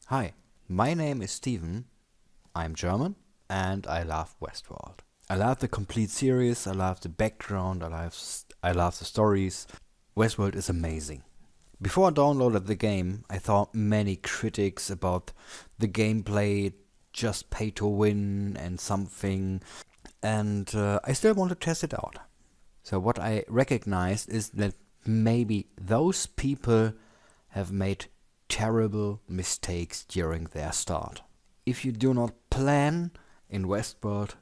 Hi, my name is Steven. I'm German and I love Westworld. I love the complete series, I love the background, I love the stories. Westworld is amazing. Before I downloaded the game, I thought many critics about the gameplay, just pay to win and something, and I still want to test it out. So what I recognized is that maybe those people have made terrible mistakes during their start. If you do not plan in Westworld,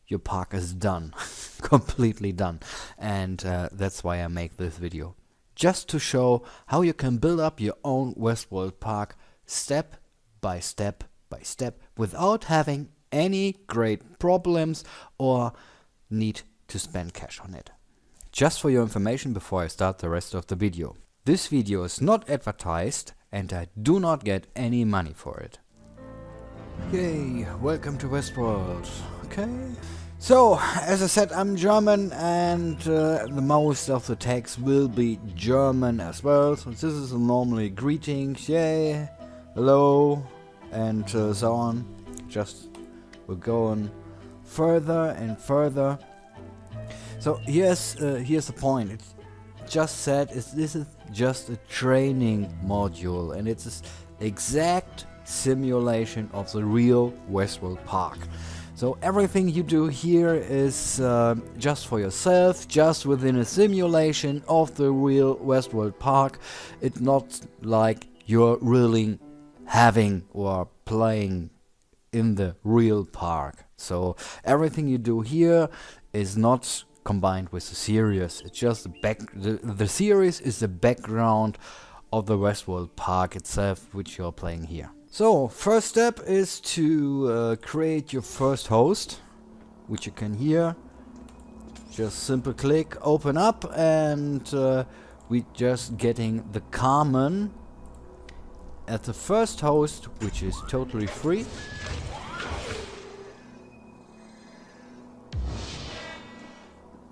your park is done, completely done, and that's why I make this video. Just to show how you can build up your own Westworld park step by step by step without having any great problems or need to spend cash on it. Just for your information before I start the rest of the video. This video is not advertised and I do not get any money for it. Yay, welcome to Westworld. Okay. So, as I said, I'm German and the most of the text will be German as well. So this is normally greetings, yay, hello, and so on. Just we're going further and further. So here's the point. It's just said this is just a training module and it's an exact simulation of the real Westworld Park. So everything you do here is just for yourself, just within a simulation of the real Westworld Park. It's not like you're really having or playing in the real park. So everything you do here is not combined with the series. It's just the series is the background of the Westworld Park itself, which you're playing here. So first step is to create your first host, which you can here just simple click open up, and we just getting the common as the first host, which is totally free.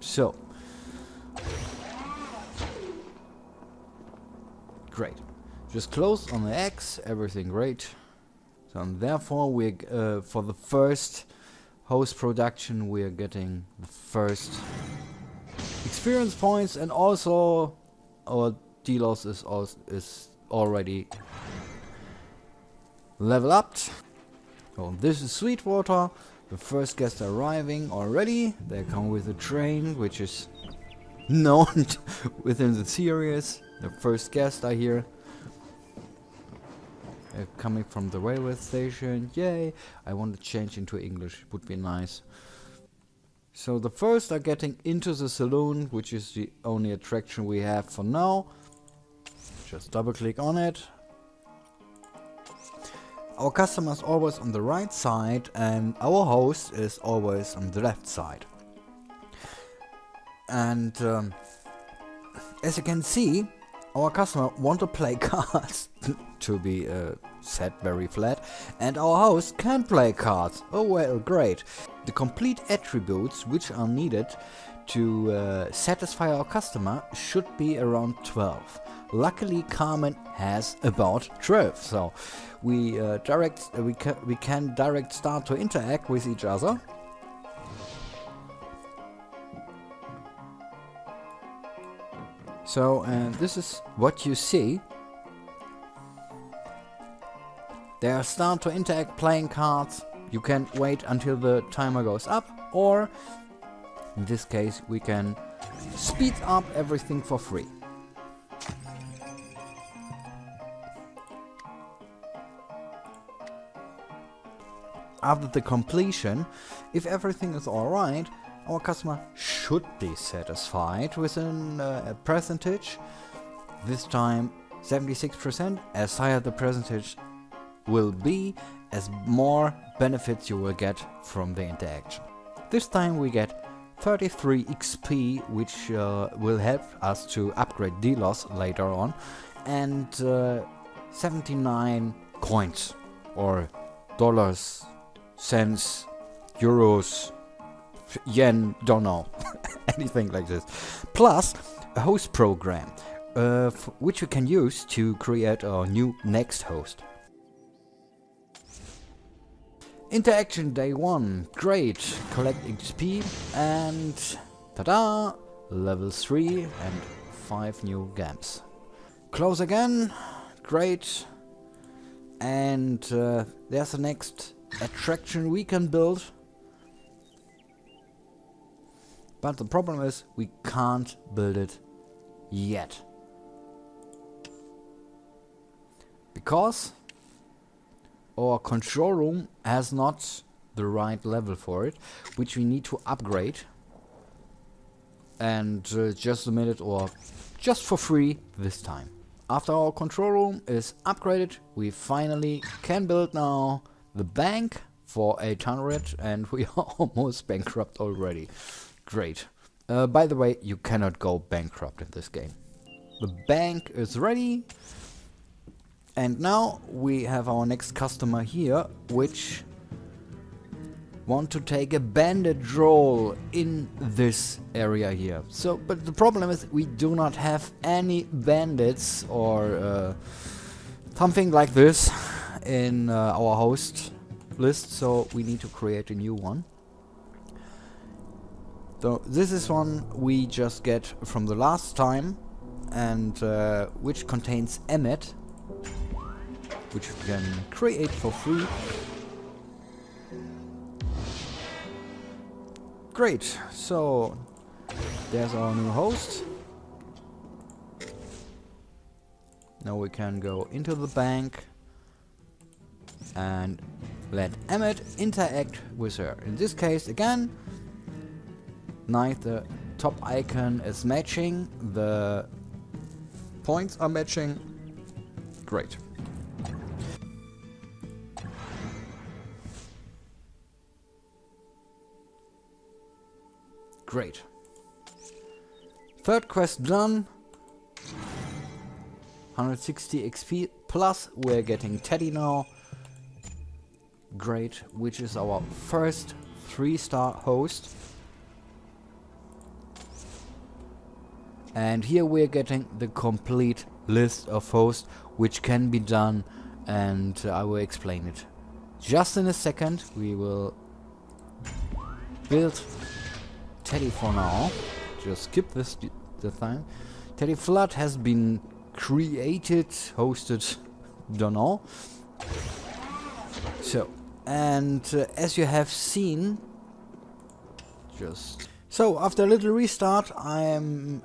So great. Just close on the X, everything great. So and therefore we for the first host production we are getting the first experience points, and also our Delos is already level up. So this is Sweetwater. The first guests are arriving already. They come with a train, which is known within the series. The first guests are here. Coming from the railway station. Yay! I want to change into English. Would be nice. So the first are getting into the saloon, which is the only attraction we have for now. Just double click on it. Our customer is always on the right side and our host is always on the left side. And as you can see, our customer want to play cards to be set very flat, and our host can play cards. Oh well, great. The complete attributes which are needed to satisfy our customer should be around 12. Luckily Carmen has about 12, so we can direct start to interact with each other. So this is what you see. They start to interact playing cards. You can wait until the timer goes up, or in this case we can speed up everything for free. After the completion, if everything is alright, our customer should be satisfied within a percentage. This time 76%. As higher the percentage will be, as more benefits you will get from the interaction. This time we get 33 XP, which will help us to upgrade Delos later on, and 79 coins, or dollars, cents, euros, yen, don't know, anything like this. Plus a host program, which we can use to create our new next host. Interaction day 1, great, collect XP and ta-da, level 3 and 5 new games. Close again, great, and there's the next attraction we can build. But the problem is we can't build it yet. Because our control room has not the right level for it, which we need to upgrade. And just a minute, or just for free this time. After our control room is upgraded, we finally can build now the bank for 800, and we are almost bankrupt already. Great. By the way, you cannot go bankrupt in this game. The bank is ready. And now we have our next customer here, which want to take a bandit role in this area here. So, but the problem is we do not have any bandits or something like this in our host list, so we need to create a new one. So this is one we just get from the last time, and which contains Emmet, which we can create for free. Great, so there's our new host. Now we can go into the bank and let Emmet interact with her. In this case, again, the top icon is matching, the points are matching. Great. Great. Third quest done. 160 XP plus we're getting Teddy now. Great, which is our first 3-star host. And here we're getting the complete list of hosts which can be done, and I will explain it just in a second. We will build Teddy for now. Just skip this the time. Teddy Flood has been created, hosted, don't know. So, and as you have seen, so after a little restart, I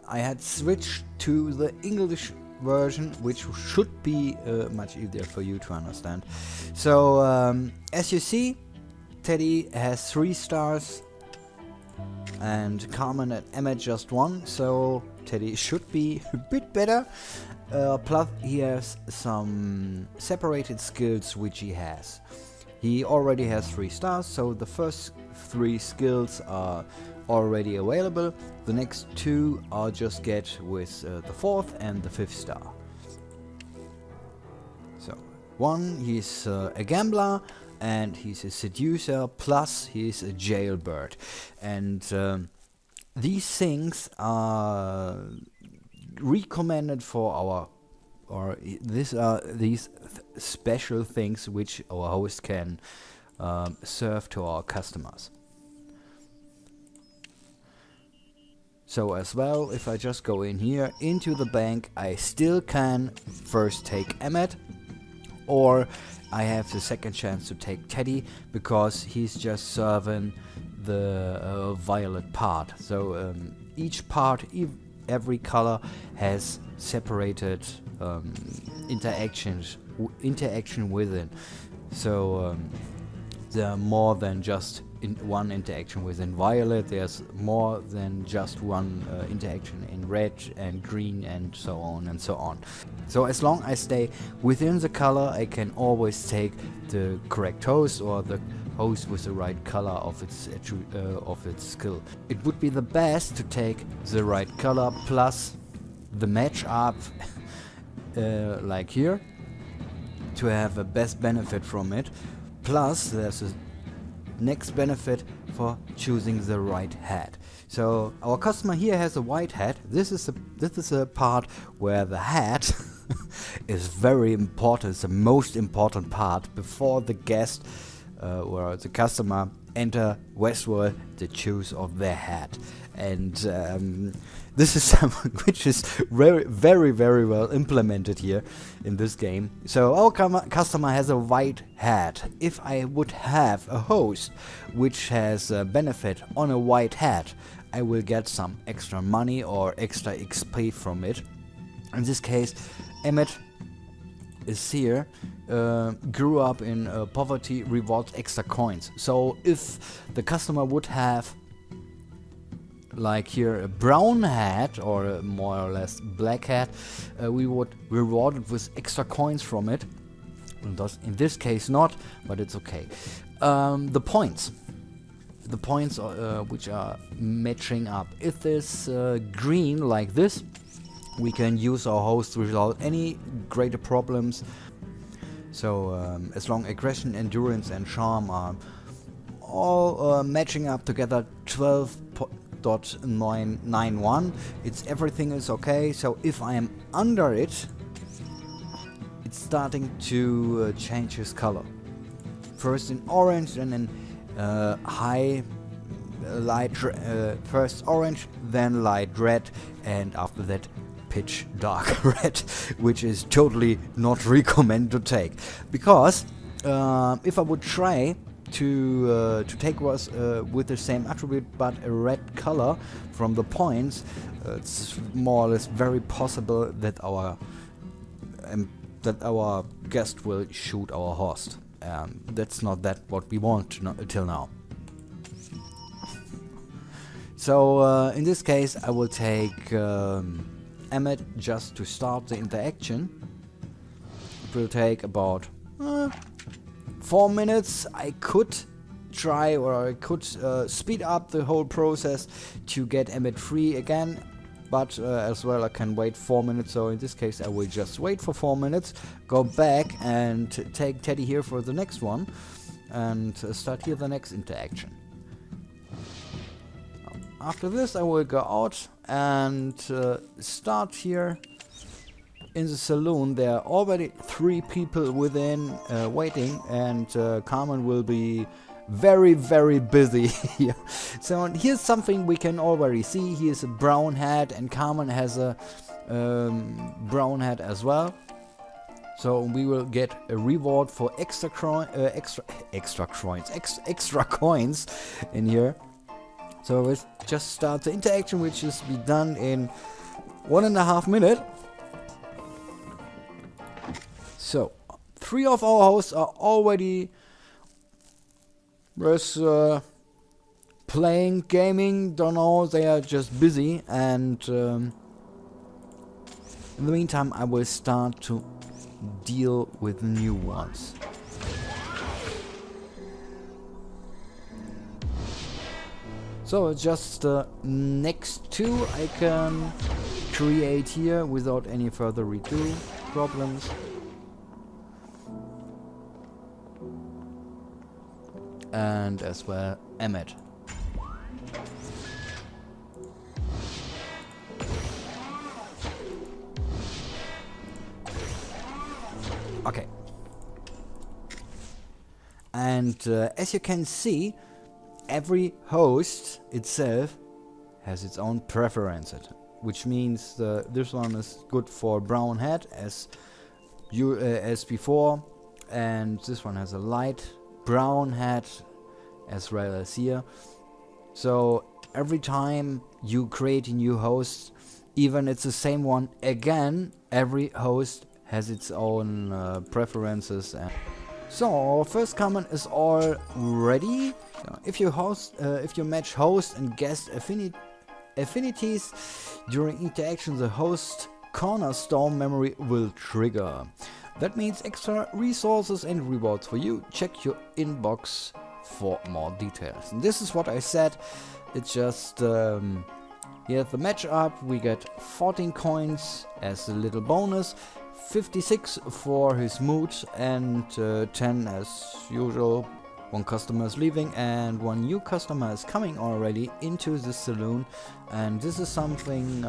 had switched to the English version, which should be much easier for you to understand. So as you see, Teddy has 3 stars. And Carmen and Emmet just 1, so Teddy should be a bit better. Plus he has some separated skills which he has. He already has 3 stars, so the first 3 skills are already available. The next 2 I'll just get with the 4th and the 5th star. So 1, he's a gambler, and he's a seducer, plus he's a jailbird. And these things are recommended for our, or these are these special things which our host can serve to our customers. So as well, if I just go in here into the bank, I still can first take Emmet, or I have the second chance to take Teddy, because he's just serving the violet part. So each part, every color has separated interaction within. So there are more than just one interaction within violet. There's more than just one interaction in red and green, and so on and so on. So as long as I stay within the color, I can always take the correct host, or the host with the right color of its skill. It would be the best to take the right color plus the match up like here, to have a best benefit from it. Plus there's a next benefit for choosing the right hat. So our customer here has a white hat. This is a part where the hat is very important. It's the most important part before the guest where the customer enter Westworld the choose of their hat. And this is something which is very well implemented here in this game. So our customer has a white hat. If I would have a host which has a benefit on a white hat, I will get some extra money or extra XP from it. In this case, Emmett is here, grew up in poverty, rewards extra coins. So if the customer would have, like here, a brown hat or a more or less black hat, we would reward it with extra coins from it. And thus, in this case not, but it's okay. The points which are matching up. If there's green like this, we can use our host without any greater problems. So as long aggression, endurance and charm are all matching up together 12.991, everything is okay. So if I am under it, it's starting to change his color. First in orange, then in high light, first orange, then light red, and after that pitch dark red, which is totally not recommended to take, because if I would try to take was with the same attribute but a red color from the points, it's more or less very possible that our guest will shoot our host. That's not what we want till now. So in this case I will take Emmett just to start the interaction. It will take about 4 minutes. I could try, or I could speed up the whole process to get Emmett free again, but as well I can wait 4 minutes. So in this case I will just wait for 4 minutes, go back and take Teddy here for the next one, and start here the next interaction. After this I will go out and start here in the saloon. There are already 3 people within waiting, and Carmen will be very busy here. So here's something we can already see. He has a brown hat and Carmen has a brown hat as well. So we will get a reward for extra coins in here. So let's just start the interaction, which is be done in 1.5 minutes. So 3 of our hosts are already playing, gaming, don't know, they are just busy, and in the meantime I will start to deal with new ones. So just next 2 I can create here without any further redo problems. And as well Emmett. Okay. And as you can see, every host itself has its own preferences, which means this one is good for brown hat as before, and this one has a light brown hat as well as here. So every time you create a new host, even it's the same one again, every host has its own preferences. So our first comment is all ready. So if you match host and guest affinities during interaction, the host cornerstone memory will trigger. That means extra resources and rewards for you. Check your inbox for more details. And this is what I said. It's just here's the matchup. We get 14 coins as a little bonus, 56 for his mood, and 10 as usual. 1 customer is leaving and 1 new customer is coming already into the saloon. And this is something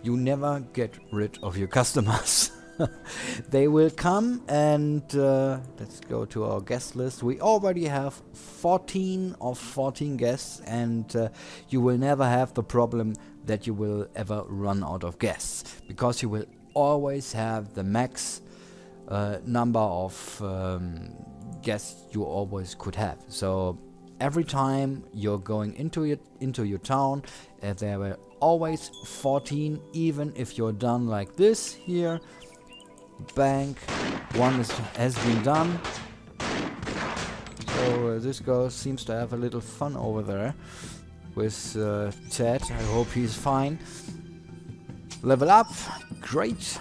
you never get rid of your customers. They will come, and let's go to our guest list. We already have 14 of 14 guests, and you will never have the problem that you will ever run out of guests, because you will always have the max number of guests you always could have. So every time you're going into your town, there were always 14, even if you're done like this here. Bank one has been done. So this girl seems to have a little fun over there with Ted. I hope he's fine. Level up, great.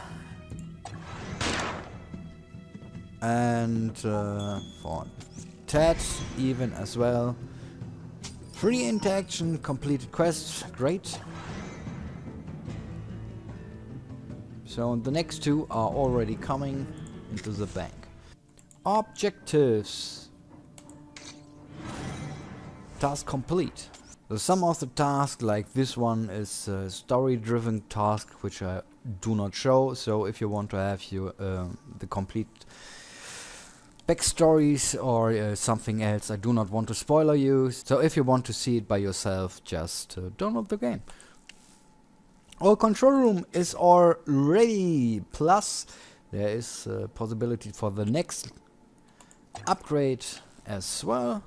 And for Ted even as well. Free interaction, completed quests, great. So the next two are already coming into the bank. Objectives. Task complete. So some of the tasks, like this one, is a story-driven task, which I do not show. So if you want to have the complete backstories or something else, I do not want to spoiler you. So if you want to see it by yourself, just download the game. Our control room is already, plus there is a possibility for the next upgrade as well.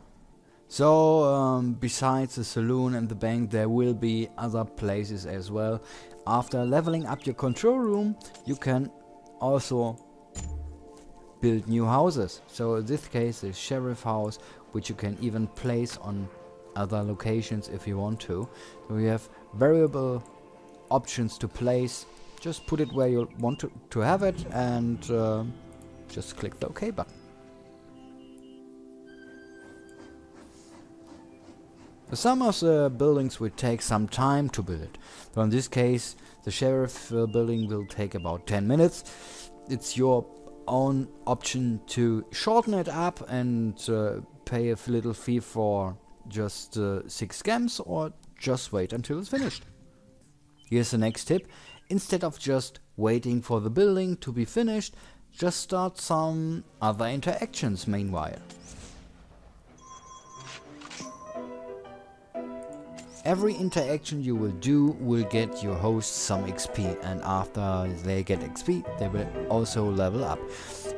So besides the saloon and the bank, there will be other places as well. After leveling up your control room, you can also build new houses. So in this case, the sheriff house, which you can even place on other locations if you want to. So we have variable options to place. Just put it where you want to have it, and just click the OK button. Some of the buildings will take some time to build. So in this case, the sheriff building will take about 10 minutes. It's your own option to shorten it up and pay a little fee for just 6 gems, or just wait until it's finished. Here's the next tip. Instead of just waiting for the building to be finished, just start some other interactions meanwhile. Every interaction you will do will get your host some XP, and after they get XP, they will also level up.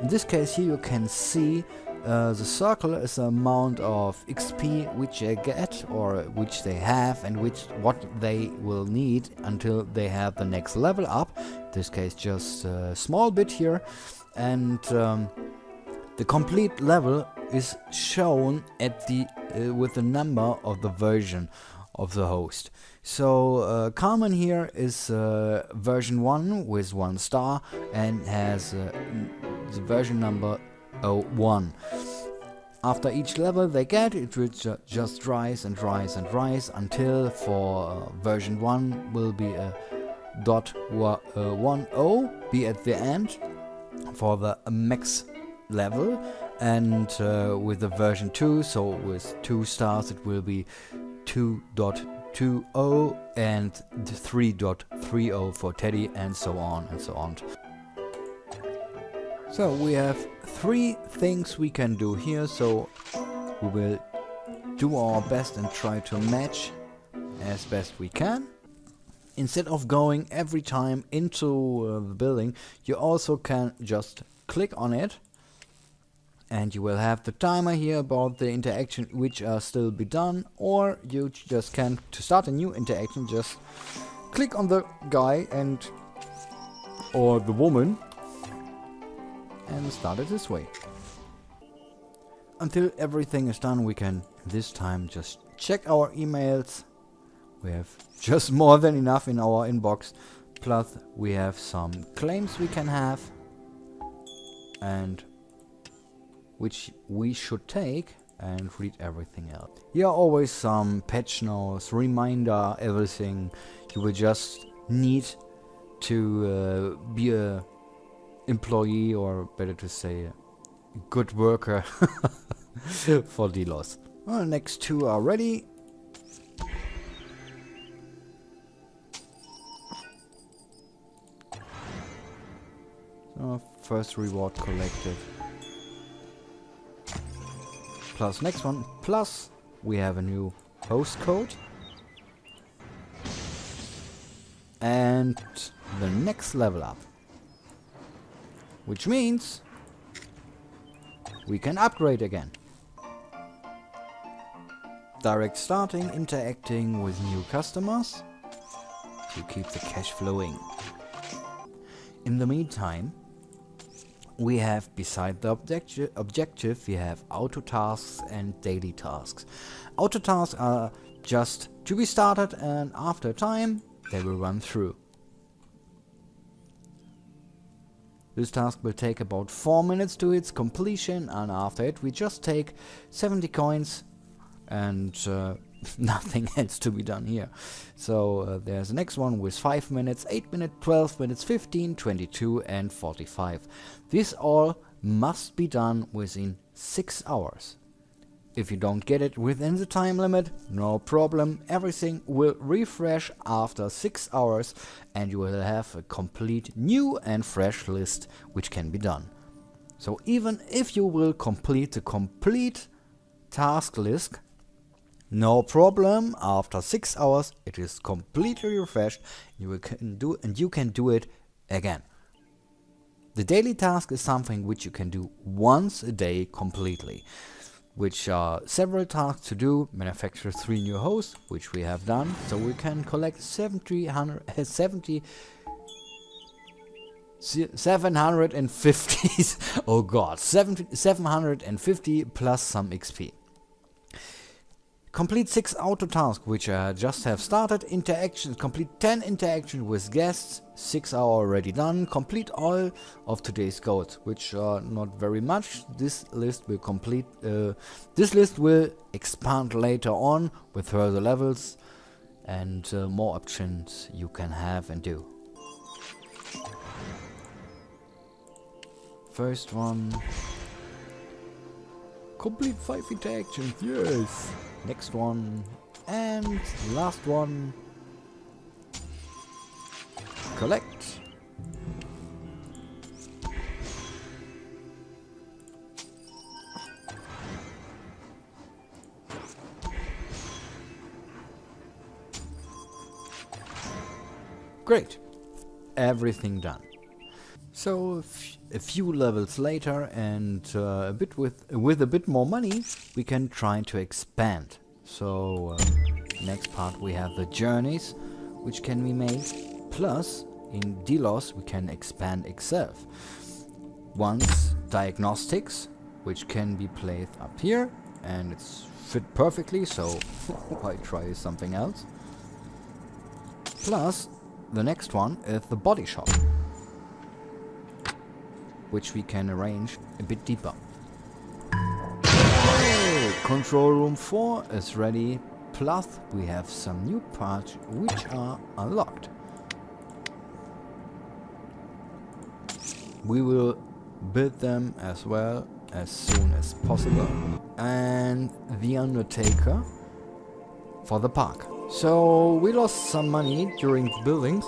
In this case here you can see the circle is the amount of XP which they get, or which they have, and what they will need until they have the next level up. In this case just a small bit here, and the complete level is shown at the with the number of the version of the host. So Carmen here is version 1 with 1 star and has the version number 01. After each level they get, it will just rise and rise and rise until for version 1 will be a .10 be at the end for the max level, and with the version 2, so with 2 stars, it will be 2.20 and 3.30 for Teddy, and so on and so on. So we have 3 things we can do here, so we will do our best and try to match as best we can. Instead of going every time into the building, you also can just click on it, and you will have the timer here about the interaction which are still be done, or you just can, to start a new interaction, just click on the guy or the woman and start it this way. Until everything is done, we can this time just check our emails. We have just more than enough in our inbox, plus we have some claims we can have, and which we should take, and read everything else. Here are always some patch notes, reminder, everything. You will just need to be a employee, or better to say a good worker for Delos. Well, next 2 are ready. First reward collected. Plus next one. Plus we have a new host code. And the next level up. Which means we can upgrade again. Direct starting, interacting with new customers to keep the cash flowing. In the meantime, we have, beside the objective, we have auto tasks and daily tasks. Auto tasks are just to be started, and after time they will run through. This task will take about 4 minutes to its completion, and after it we just take 70 coins and nothing else to be done here. So there's the next one with 5 minutes, 8 minutes, 12 minutes, 15, 22 and 45. This all must be done within 6 hours. If you don't get it within the time limit, no problem, everything will refresh after 6 hours and you will have a complete new and fresh list which can be done. So even if you will complete the complete task list, no problem, after 6 hours it is completely refreshed, you can do it again. The daily task is something which you can do once a day completely, which are several tasks to do. Manufacture 3 new hosts, which we have done, so we can collect 750 oh god, 750 plus some XP. Complete 6 auto tasks, which I just have started. Interactions, complete 10 interactions with guests, 6 are already done. Complete all of today's goals, which are not very much. This list will expand later on with further levels and more options you can have and do. First one. Complete 5 interactions, yes! Next one, and last one. Collect. Great. Everything done. So a few levels later and with a bit more money, we can try to expand. So next part we have the journeys, which can be made. Plus in Delos we can expand itself. Once diagnostics, which can be placed up here, and it's fit perfectly. So why try something else? Plus the next one is the body shop, which we can arrange a bit deeper. Oh, control room 4 is ready, plus we have some new parts which are unlocked. We will build them as well as soon as possible. And the Undertaker for the park. So we lost some money during the buildings.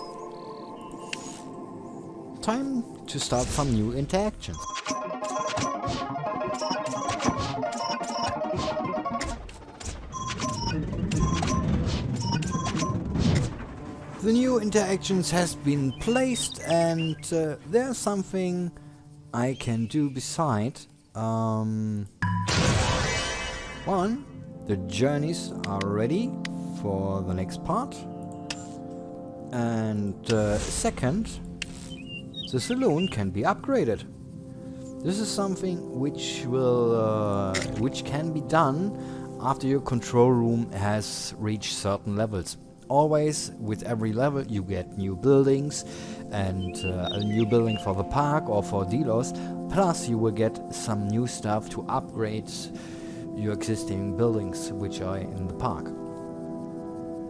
Time to start some new interactions. The new interactions has been placed, and there's something I can do beside. One, the journeys are ready for the next part, and second, the saloon can be upgraded. This is something which can be done after your control room has reached certain levels. Always, with every level, you get new buildings, and a new building for the park or for Delos. Plus, you will get some new stuff to upgrade your existing buildings which are in the park.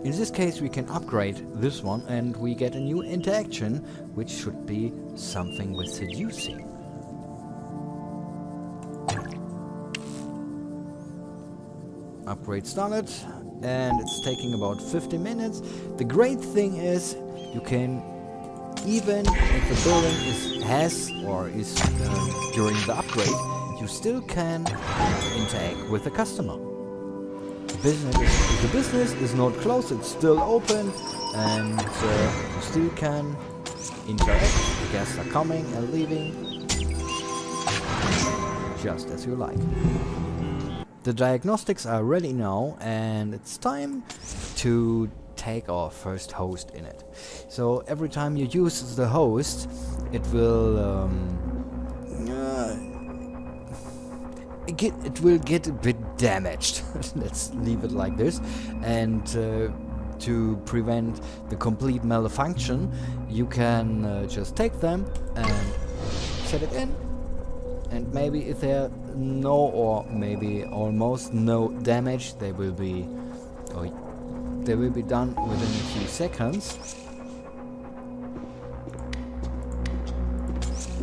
In this case, we can upgrade this one, and we get a new interaction, which should be something with seducing. Upgrade started, and it's taking about 50 minutes. The great thing is you can Even if the building is during the upgrade, you still can interact with the customer. The business is not closed, it's still open, and you still can interact. The guests are coming and leaving just as you like. The diagnostics are ready now, and it's time to take our first host in it. So every time you use the host, it will get a bit damaged. Let's leave it like this. And to prevent the complete malfunction, you can just take them and set it in. And maybe if there are no or maybe almost no damage, they will be done within a few seconds.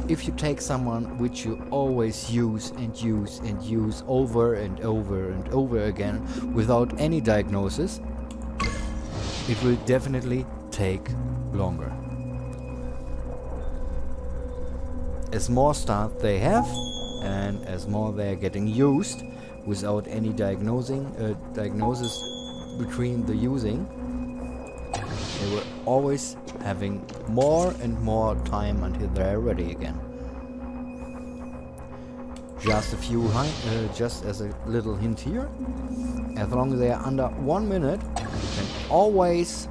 If you take someone which you always use and use and use over and over and over again without any diagnosis, it will definitely take longer. As more staff they have, and as more they are getting used without any diagnosis between the using, they will always having more and more time until they're ready again. Just as a little hint here, as long as they are under 1 minute, you can always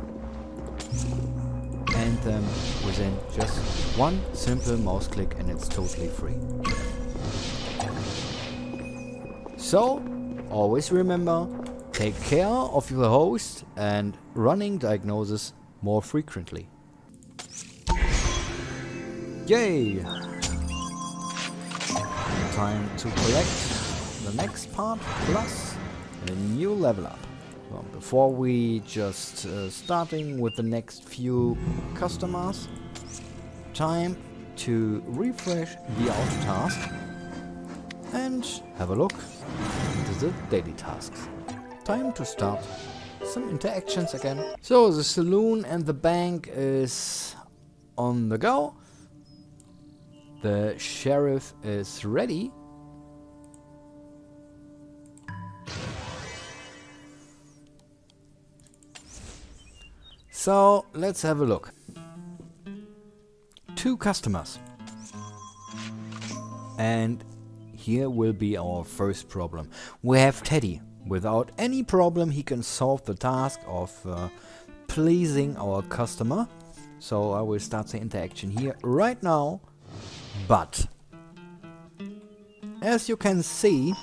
end them within just one simple mouse click, and it's totally free. So, always remember, take care of your host and running diagnosis more frequently. Yay! Time to collect the next part plus a new level up. Well, before we just starting with the next few customers, time to refresh the auto task and have a look into the daily tasks. Time to start some interactions again. So the saloon and the bank is on the go. The sheriff is ready. So let's have a look. 2 customers. And here will be our first problem. We have Teddy. Without any problem, he can solve the task of pleasing our customer. So I will start the interaction here right now. But as you can see,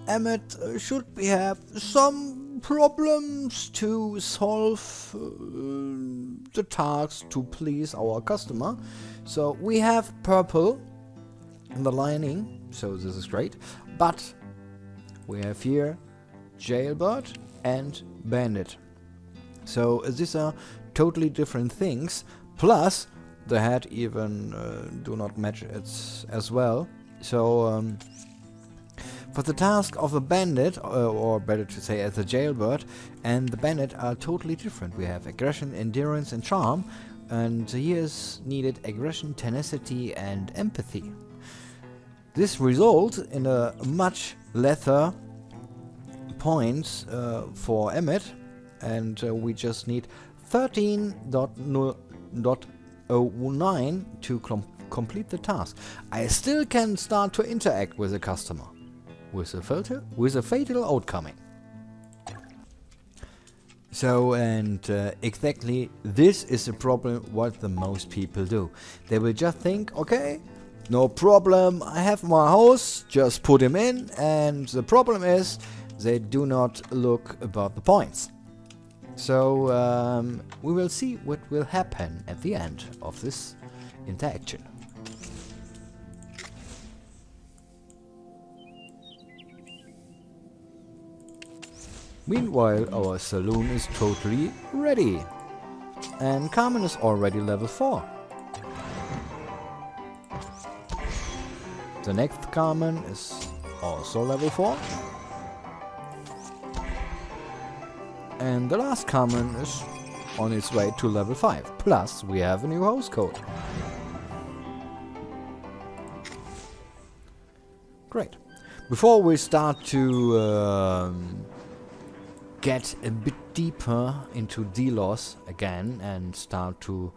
Emmett should have some problems to solve the task to please our customer. So we have purple in the lining, so this is great. But we have here jailbird and bandit. So these are totally different things. Plus the head even do not match it as well. So for the task of a bandit, or better to say as a jailbird, and the bandit are totally different. We have aggression, endurance and charm, and here is needed aggression, tenacity and empathy. This results in a much lesser points for Emmett, and we just need 13.09 to complete the task. I still can start to interact with the customer with a fatal outcome. So, and exactly this is the problem what the most people do. They will just think, okay, no problem, I have my host, just put him in, and the problem is they do not look about the points. So we will see what will happen at the end of this interaction. Meanwhile, our saloon is totally ready. And Carmen is already level 4. The next Carmen is also level 4. And the last Carmen is on its way to level 5. Plus, we have a new host code. Great. Before we start to get a bit deeper into Delos again and start to...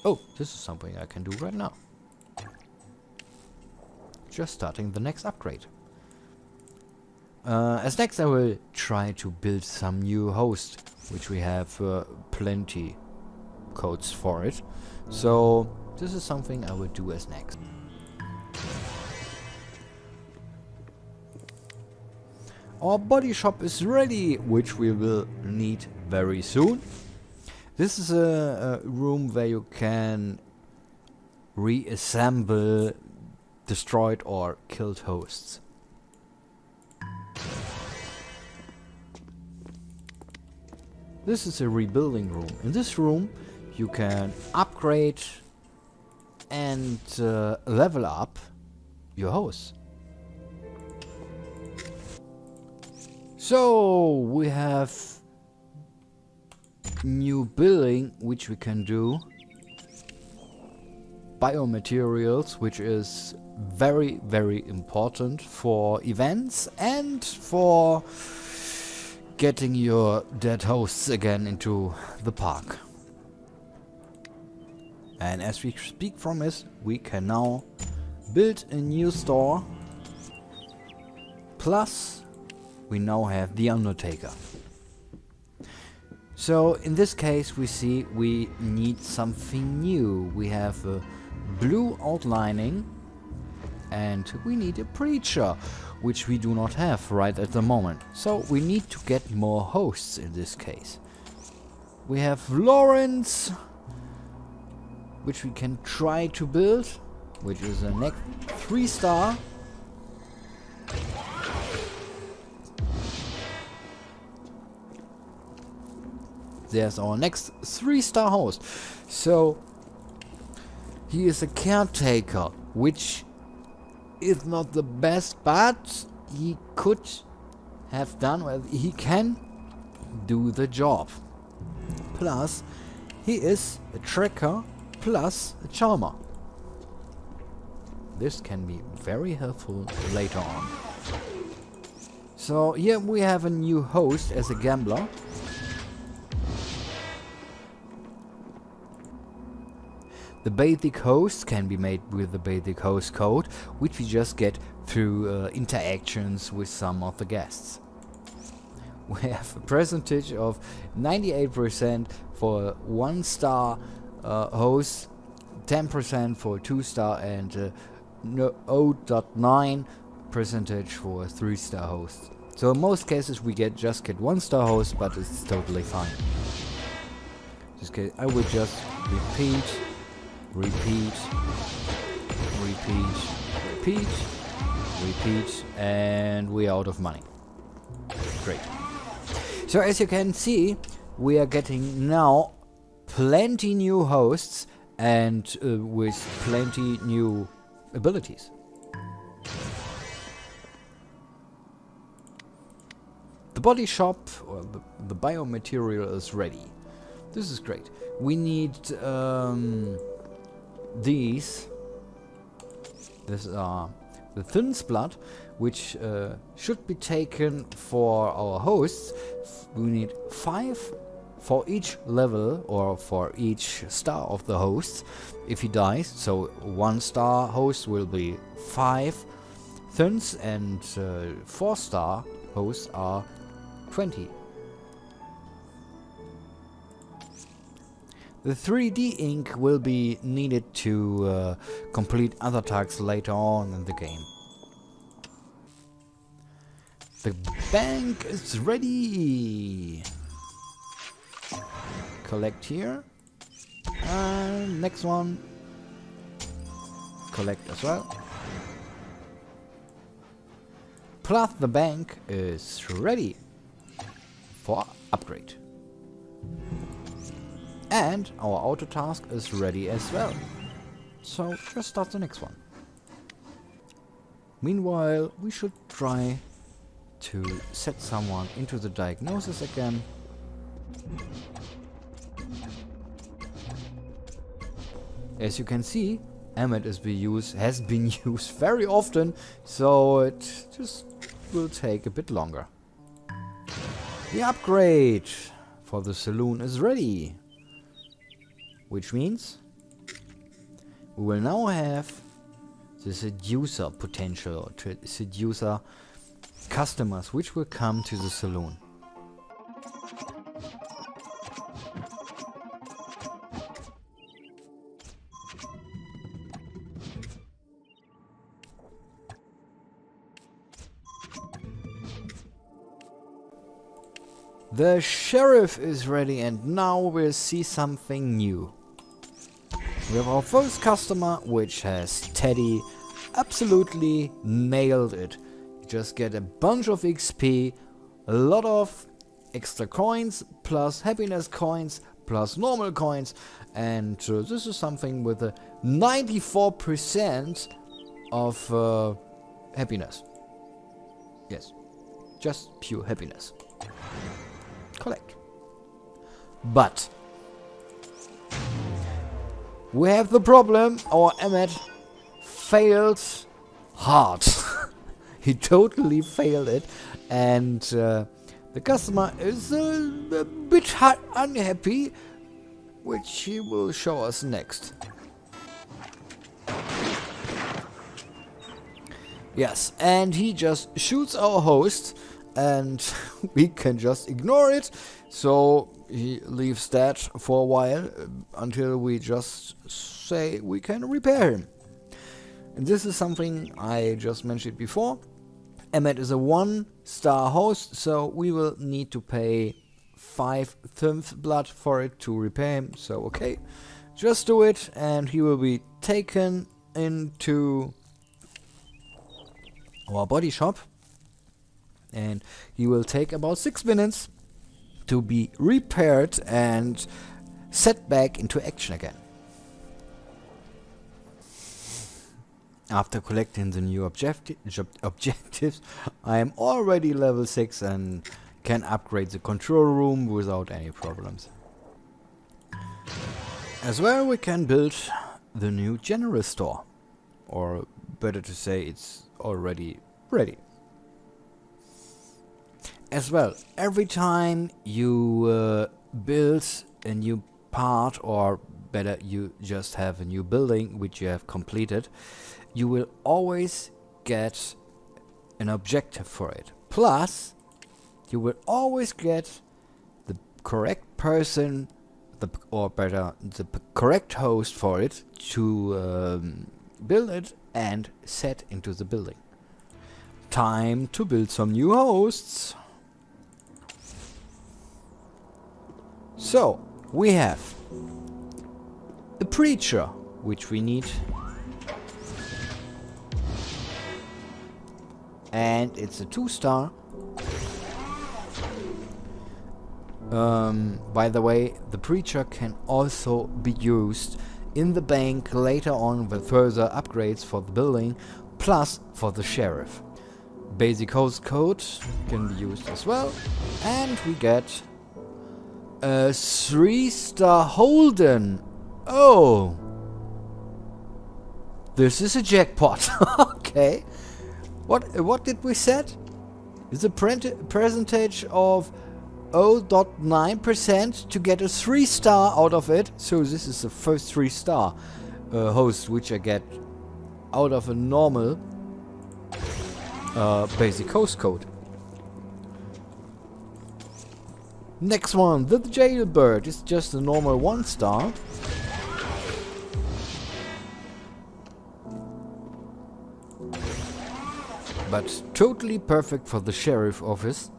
Oh, this is something I can do right now. Just starting the next upgrade. As next I will try to build some new host, which we have plenty codes for it. So this is something I will do as next. Our body shop is ready, which we will need very soon. This is a room where you can reassemble destroyed or killed hosts. This is a rebuilding room. In this room you can upgrade and level up your hosts. So we have new building which we can do. Biomaterials, which is very, very important for events and for getting your dead hosts again into the park. And as we speak from this, we can now build a new store. Plus, we now have the Undertaker. So in this case we see we need something new. We have a blue outlining and we need a preacher, which we do not have right at the moment. So we need to get more hosts in this case. We have Lawrence, which we can try to build, which is a next 3-star. There's our next 3-star host. So he is a caretaker, which is not the best, but he could have done, well, he can do the job. Plus, he is a tracker plus a charmer. This can be very helpful later on. So here we have a new host as a gambler. The basic host can be made with the basic host code, which we just get through interactions with some of the guests. We have a percentage of 98% for 1-star host, 10% for 2-star, and 0.9% for 3-star hosts. So in most cases we just get 1-star hosts, but it's totally fine. In this case I will just repeat, and we are out of money. Great. So as you can see, we are getting now plenty new hosts and with plenty new abilities. The body shop, or the biomaterial, is ready. This is great. We need these. These are the thin blood, which should be taken for our hosts. We need 5 for each level or for each star of the hosts if he dies. So 1-star host will be 5 thins and 4-star hosts are 20. The 3D ink will be needed to complete other tasks later on in the game. The bank is ready! Collect here. And next one. Collect as well. Plus the bank is ready for upgrade. And our auto task is ready as well. So just start the next one. Meanwhile, we should try to set someone into the diagnosis again. As you can see, Emmet has been used very often, so it just will take a bit longer. The upgrade for the saloon is ready, which means we will now have the seducer potential, to seducer customers which will come to the saloon. The sheriff is ready, and now we'll see something new. We have our first customer, which has Teddy. Absolutely nailed it. You just get a bunch of XP, a lot of extra coins, plus happiness coins, plus normal coins, and this is something with a 94% of happiness. Yes, just pure happiness. Collect. But we have the problem, our Emmet failed hard. He totally failed it, and the customer is a bit unhappy, which he will show us next. Yes, and he just shoots our host, and we can just ignore it, so he leaves that for a while until we just say we can repair him. And this is something I just mentioned before. Emmet is a 1-star host, so we will need to pay 5 Thimph blood for it to repair him. So okay, just do it, and he will be taken into our body shop, and he will take about 6 minutes to be repaired and set back into action again. After collecting the new objectives, I am already level 6 and can upgrade the control room without any problems. As well, we can build the new general store, or better to say, it's already ready. As well, every time you build a new part, or better, you just have a new building which you have completed, you will always get an objective for it. Plus, you will always get the correct person, or better, the correct host for it to build it and set into the building. Time to build some new hosts. So, we have a preacher, which we need, and it's a 2-star. By the way, the preacher can also be used in the bank later on with further upgrades for the building, plus for the sheriff. Basic host code can be used as well, and we get a 3-star Holden. Oh, this is a jackpot. Okay, what did we set? Is a percentage of 0.9% to get a 3-star out of it. So this is the first 3-star host which I get out of a normal basic host code. Next one, the jailbird is just a normal 1-star. But totally perfect for the sheriff office.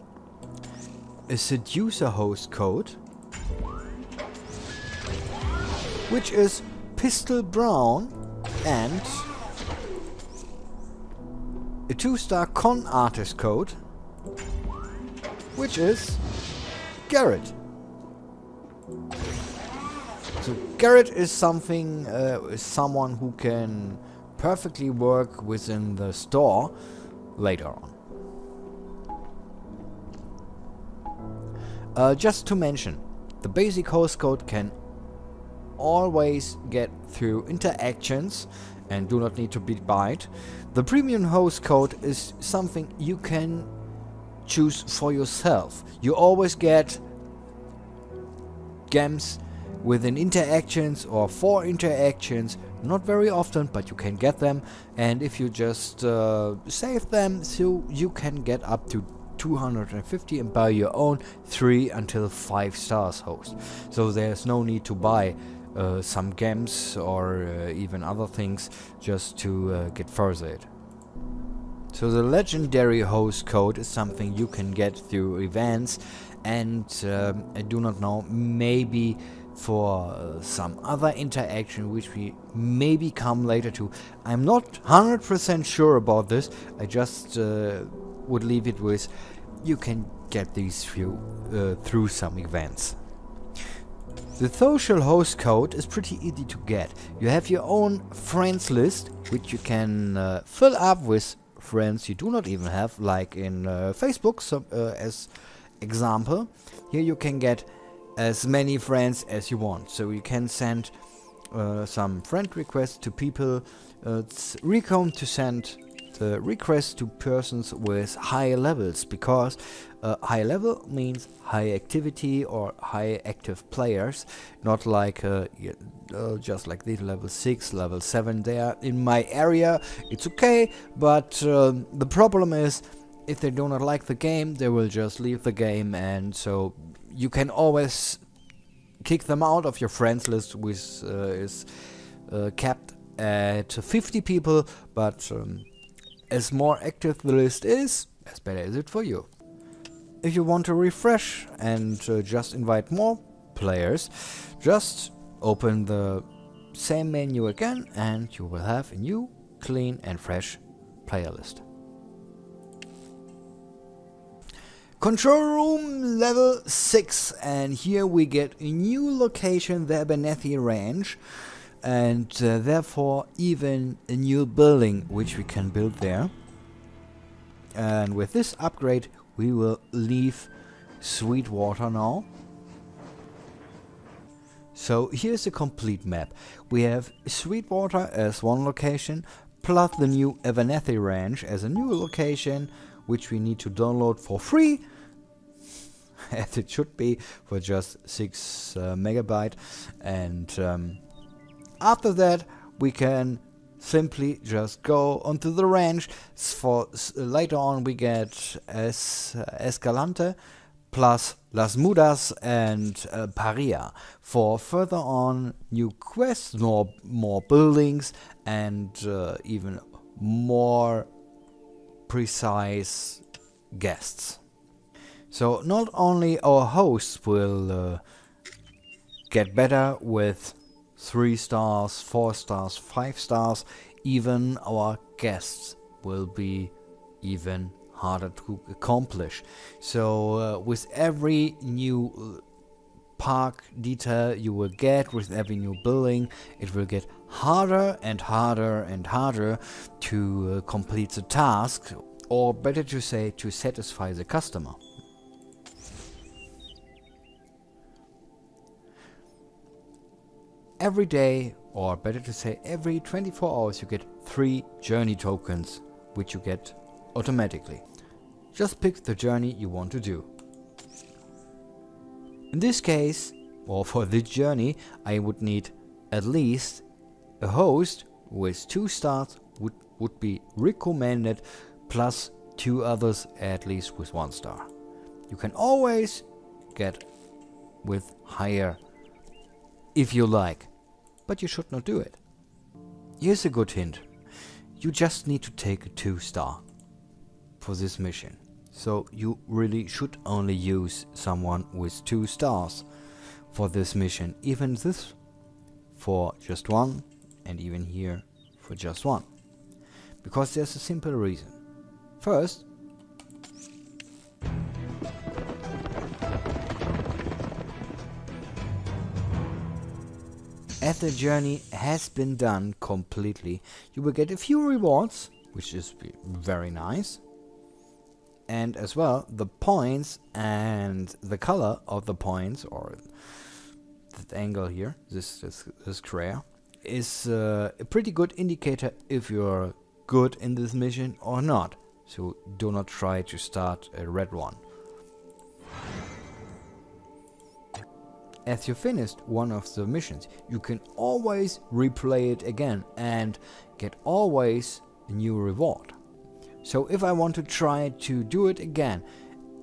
A seducer host code, which is Pistol Brown, and a 2-star con artist code, which is Garrett. So Garrett is something, someone who can perfectly work within the store later on. Just to mention, the basic host code can always get through interactions and do not need to be bite. The premium host code is something you can choose for yourself. You always get games within interactions or for interactions, not very often, but you can get them, and if you just save them, so you can get up to 250 and buy your own 3 until 5 stars host. So there's no need to buy some games or even other things just to get further. So the legendary host code is something you can get through events, and I do not know, maybe for some other interaction which we maybe come later to. I'm not 100% sure about this. I just would leave it with you can get these through some events. The social host code is pretty easy to get. You have your own friends list which you can fill up with friends you do not even have, like in Facebook, so, as example. Here you can get as many friends as you want, so you can send some friend requests to people. It's recommended to send the request to persons with high levels, because high level means high activity or high active players, not like just like the level 6, level 7. They are in my area, it's okay, but the problem is if they do not like the game, they will just leave the game, and so you can always kick them out of your friends list, which is capped at 50 people, but as more active the list is, as better is it for you. If you want to refresh and just invite more players, just open the same menu again and you will have a new, clean and fresh player list. Control room level 6, and here we get a new location, the Abernethy Ranch, and therefore even a new building which we can build there. And with this upgrade we will leave Sweetwater now. So here's a complete map. We have Sweetwater as one location, plus the new Abernethy Ranch as a new location, which we need to download for free, as it should be, for just 6 megabyte. And after that we can simply just go onto the ranch. For later on we get Escalante plus Las Mudas and Paria for further on new quests, more buildings, and even more precise guests. So not only our hosts will get better with 3 stars, 4 stars, 5 stars, even our guests will be even harder to accomplish. So with every new park detail you will get, with every new building, it will get harder and harder and harder to complete the task, or better to say, to satisfy the customer. Every day, or better to say every 24 hours, you get 3 journey tokens, which you get automatically. Just pick the journey you want to do. In this case, or for this journey, I would need at least a host with 2 stars would be recommended, plus 2 others at least with 1 star. You can always get with higher if you like, but you should not do it. Here's a good hint. You just need to take a 2 star for this mission. So you really should only use someone with 2 stars for this mission. Even this for just 1, and even here for just 1. Because there's a simple reason. First, as the journey has been done completely, you will get a few rewards, which is very nice. And as well, the points and the color of the points, or that angle here, this square, is a pretty good indicator if you're good in this mission or not. So do not try to start a red one. As you finished one of the missions, you can always replay it again and get always a new reward. So if I want to try to do it again,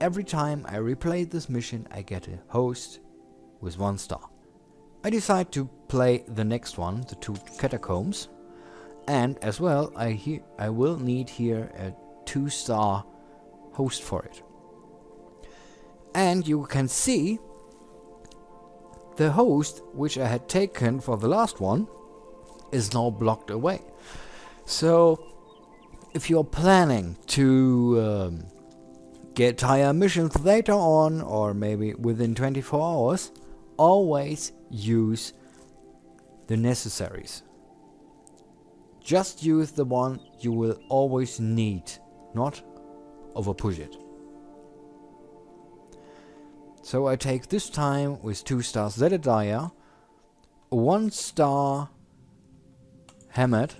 every time I replay this mission I get a host with 1 star. I decide to play the next one, the 2 catacombs, and as well I will need here a 2-star host for it. And you can see the host which I had taken for the last one is now blocked away. So if you're planning to get higher missions later on, or maybe within 24 hours, always use the necessaries. Just use the one you will always need, not overpush it. So I take this time with 2 stars Zedediah, 1 star Hammett,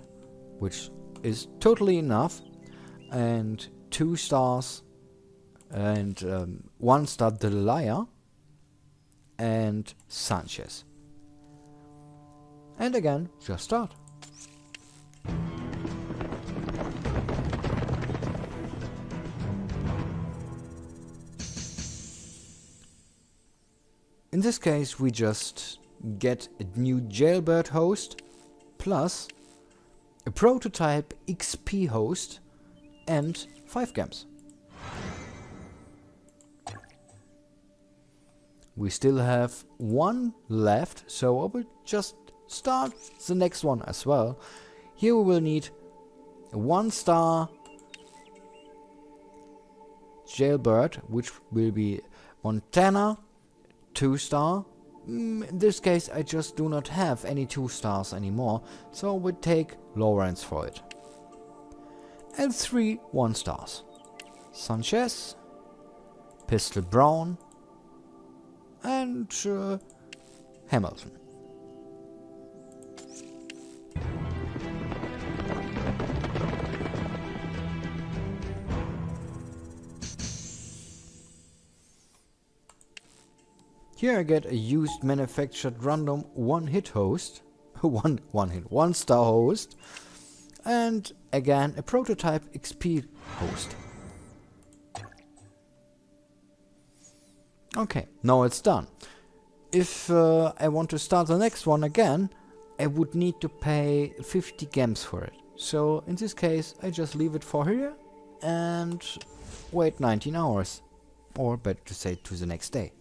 which is totally enough, and 2 stars and 1 star Delia and Sanchez. And again, just start. In this case, we just get a new jailbird host plus a prototype XP host and 5 gems. We still have 1 left, so I will just start the next one as well. Here we will need a 1 star jailbird, which will be Montana, 2 star. In this case I just do not have any 2 stars anymore, so I would take Lawrence for it. And 3 1 stars. Sanchez, Pistol Brown and Hamilton. Here I get a used manufactured random 1-hit host, 1 star host, and again a prototype XP host. Okay, now it's done. If I want to start the next one again, I would need to pay 50 gems for it. So in this case I just leave it for here and wait 19 hours, or better to say to the next day.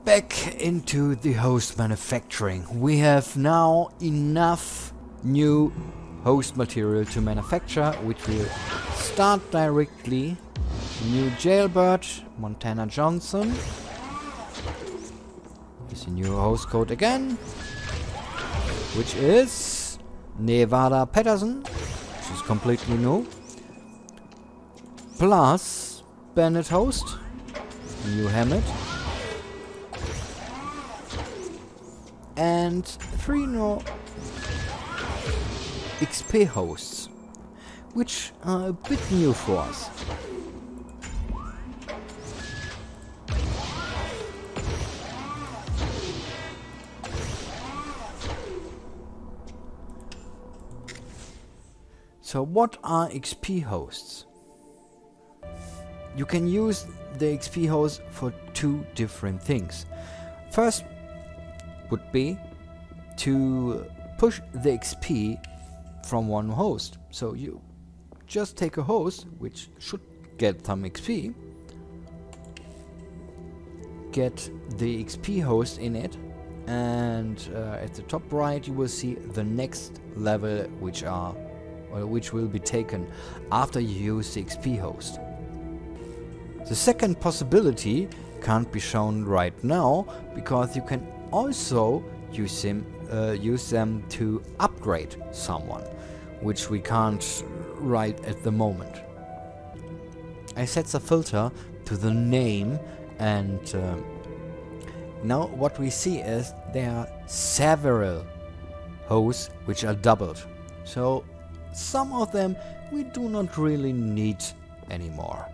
Back into the host manufacturing. We have now enough new host material to manufacture, which will start directly. New jailbird, Montana Johnson. Here's a new host code again, which is Nevada Patterson, which is completely new. Plus Bennett host, new Hammett. And 3 more XP hosts, which are a bit new for us. So what are XP hosts? You can use the XP host for 2 different things. First would be to push the XP from one host. So you just take a host which should get some XP, get the XP host in it, and at the top right you will see the next level which will be taken after you use the XP host. The second possibility can't be shown right now because you can also use them to upgrade someone, which we can't right at the moment. I set the filter to the name and Now what we see is there are several hosts which are doubled. So some of them we do not really need anymore.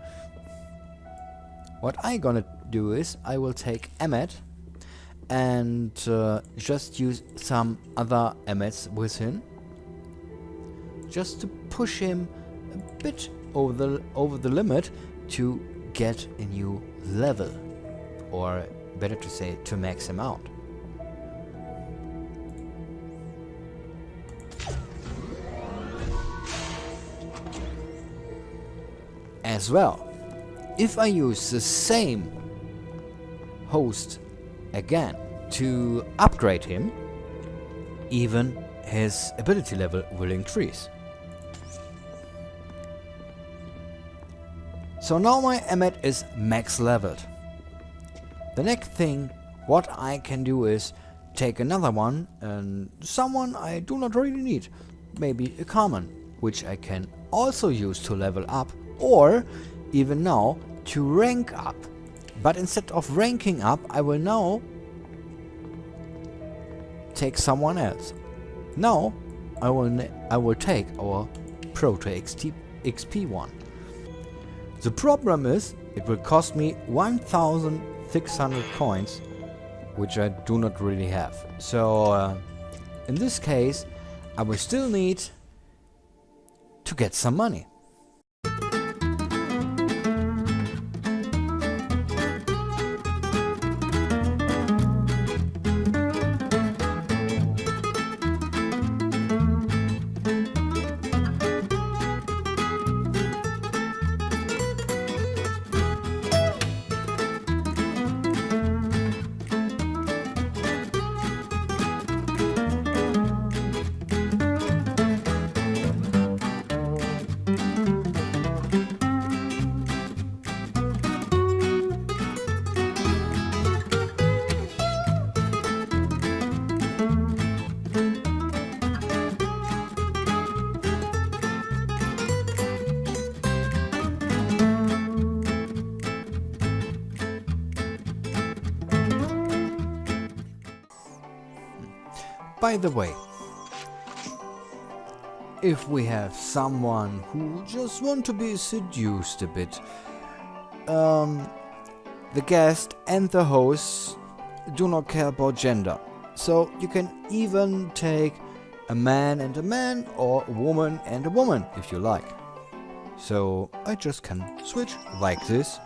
What I'm gonna do is I will take Emmet and just use some other Emmets with him, just to push him a bit over the limit to get a new level, or better to say, to max him out. As well, if I use the same host again to upgrade him, even his ability level will increase. So now my Emmet is max leveled. The next thing what I can do is take another one, and someone I do not really need, maybe a common, which I can also use to level up, or even now to rank up. But instead of ranking up, I will now take someone else. Now I will take our Proto XP one. The problem is it will cost me 1,600 coins, which I do not really have. So in this case I will still need to get some money. By the way, if we have someone who just want to be seduced a bit, the guest and the host do not care about gender. So you can even take a man and a man, or a woman and a woman if you like. So I just can switch like this,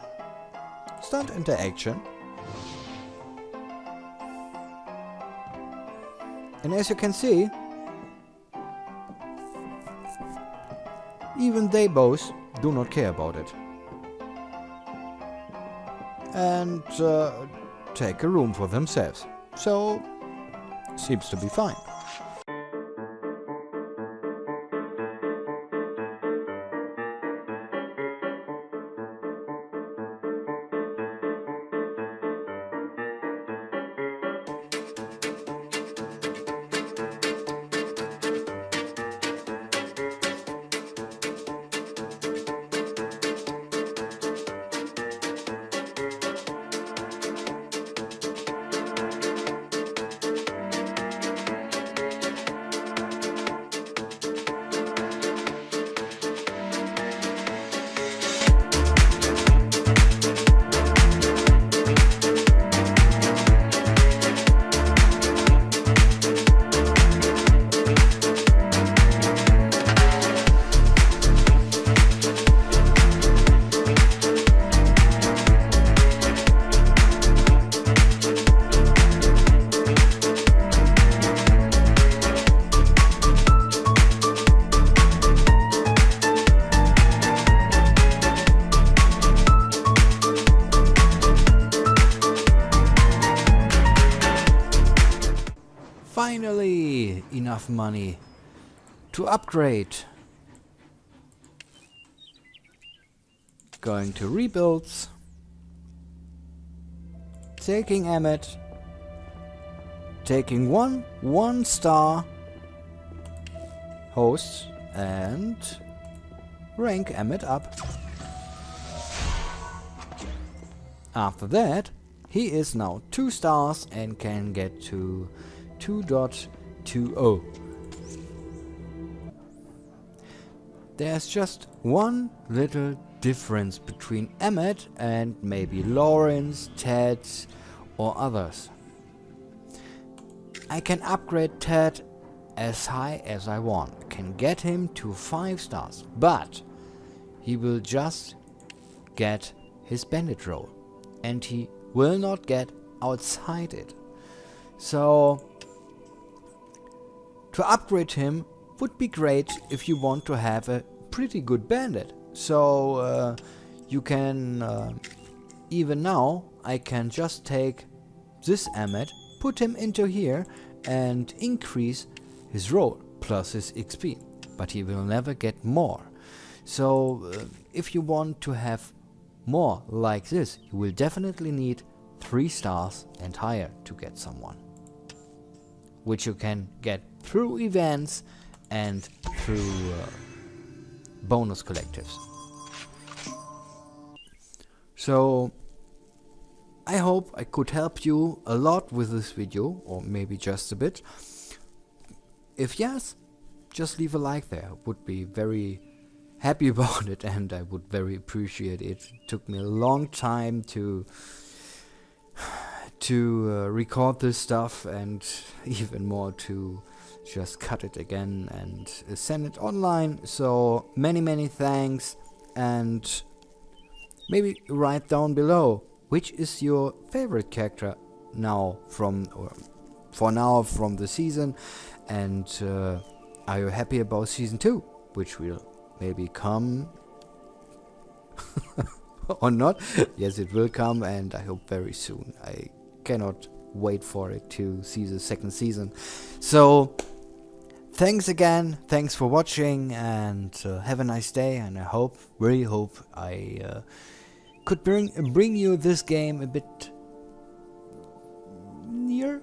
start interaction. And as you can see, even they both do not care about it. And take a room for themselves. So, seems to be fine. Finally, enough money to upgrade. Going to rebuilds, taking Emmet, taking one star hosts, and rank Emmet up. After that, he is now 2 stars and can get to 2.20. There's just one little difference between Emmett and maybe Lawrence, Ted or others. I can upgrade Ted as high as I want. I can get him to 5 stars, but he will just get his bandit role and he will not get outside it. So to upgrade him would be great if you want to have a pretty good bandit. So you can even now I can just take this Emmett, put him into here and increase his roll plus his XP, but he will never get more. So if you want to have more like this, you will definitely need 3 stars and higher to get someone, which you can get through events and through bonus collectives. So I hope I could help you a lot with this video, or maybe just a bit. If yes, just leave a like there. I would be very happy about it and I would very appreciate it. It took me a long time to record this stuff, and even more to just cut it again and send it online. So many thanks, and maybe write down below which is your favorite character now from the season, and are you happy about season 2, which will maybe come or not. Yes, it will come, and I hope very soon. I cannot wait for it to see the 2nd season. So thanks again, thanks for watching, and have a nice day. And I really hope I could bring you this game a bit near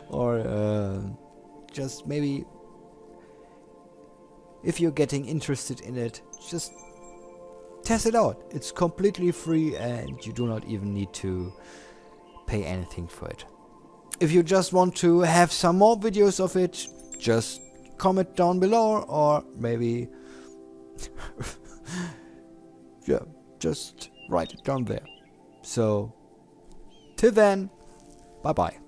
or just maybe, if you're getting interested in it, just test it out. It's completely free and you do not even need to pay anything for it. If you just want to have some more videos of it, just comment down below, or maybe yeah, just write it down there. So till then, bye bye.